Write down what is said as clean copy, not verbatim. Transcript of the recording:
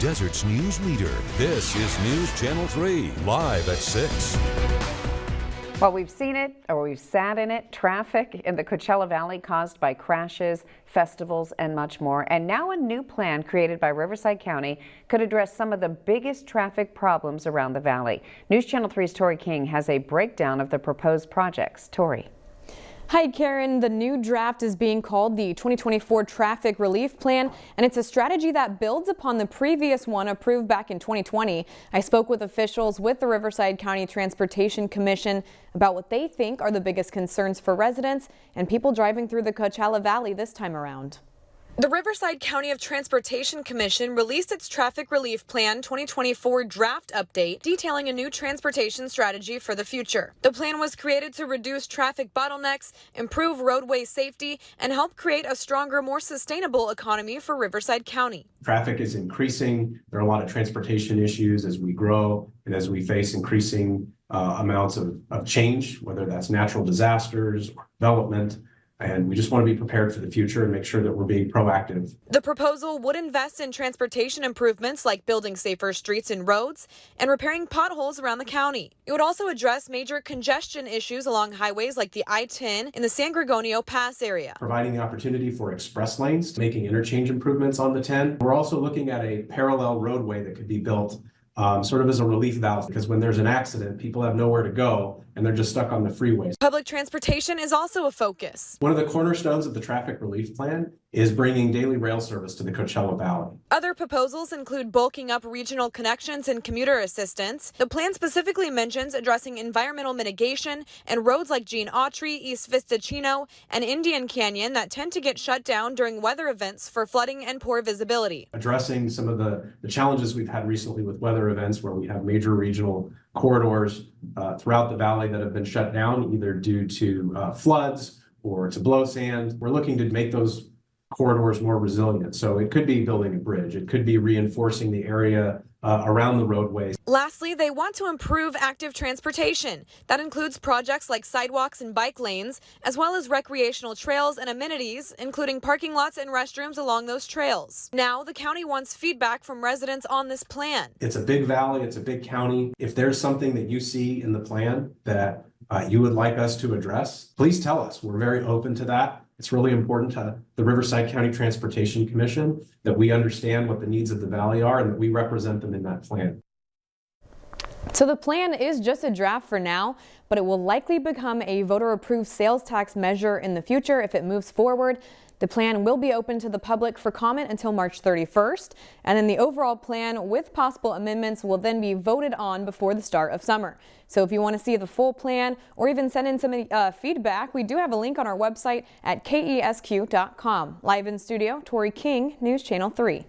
Desert's news leader. This is News Channel 3, live at 6. Well, we've seen it, or we've sat in it, traffic in the Coachella Valley caused by crashes, festivals, and much more. And now a new plan created by Riverside County could address some of the biggest traffic problems around the valley. News Channel 3's Tori King has a breakdown of the proposed projects. Tori. Hi, Karen. The new draft is being called the 2024 Traffic Relief Plan, and it's a strategy that builds upon the previous one approved back in 2020. I spoke with officials with the Riverside County Transportation Commission about what they think are the biggest concerns for residents and people driving through the Coachella Valley this time around. The Riverside County of Transportation Commission released its Traffic Relief Plan 2024 draft update, detailing a new transportation strategy for the future. The plan was created to reduce traffic bottlenecks, improve roadway safety, and help create a stronger, more sustainable economy for Riverside County. Traffic is increasing. There are a lot of transportation issues as we grow and as we face increasing amounts of change, whether that's natural disasters or development. And we just want to be prepared for the future and make sure that we're being proactive. The proposal would invest in transportation improvements like building safer streets and roads and repairing potholes around the county. It would also address major congestion issues along highways like the I-10 in the San Gregorio Pass area. Providing the opportunity for express lanes, making interchange improvements on the 10. We're also looking at a parallel roadway that could be built sort of as a relief valve, because when there's an accident, people have nowhere to go and they're just stuck on the freeways. Public transportation is also a focus. One of the cornerstones of the traffic relief plan is bringing daily rail service to the Coachella Valley. Other proposals include bulking up regional connections and commuter assistance. The plan specifically mentions addressing environmental mitigation and roads like Gene Autry, East Vista Chino, and Indian Canyon that tend to get shut down during weather events for flooding and poor visibility. Addressing some of the challenges we've had recently with weather events where we have major regional corridors throughout the valley that have been shut down either due to floods or to blow sand. We're looking to make those corridors more resilient. So it could be building a bridge. It could be reinforcing the area around the roadways. Lastly, they want to improve active transportation. That includes projects like sidewalks and bike lanes, as well as recreational trails and amenities, including parking lots and restrooms along those trails. Now, the county wants feedback from residents on this plan. It's a big valley. It's a big county. If there's something that you see in the plan that you would like us to address, please tell us. We're very open to that. It's really important to the Riverside County Transportation Commission that we understand what the needs of the valley are and that we represent them in that plan. So the plan is just a draft for now, but it will likely become a voter-approved sales tax measure in the future if it moves forward. The plan will be open to the public for comment until March 31st, and then the overall plan with possible amendments will then be voted on before the start of summer. So if you want to see the full plan or even send in some feedback, we do have a link on our website at kesq.com. Live in studio, Tori King, News Channel 3.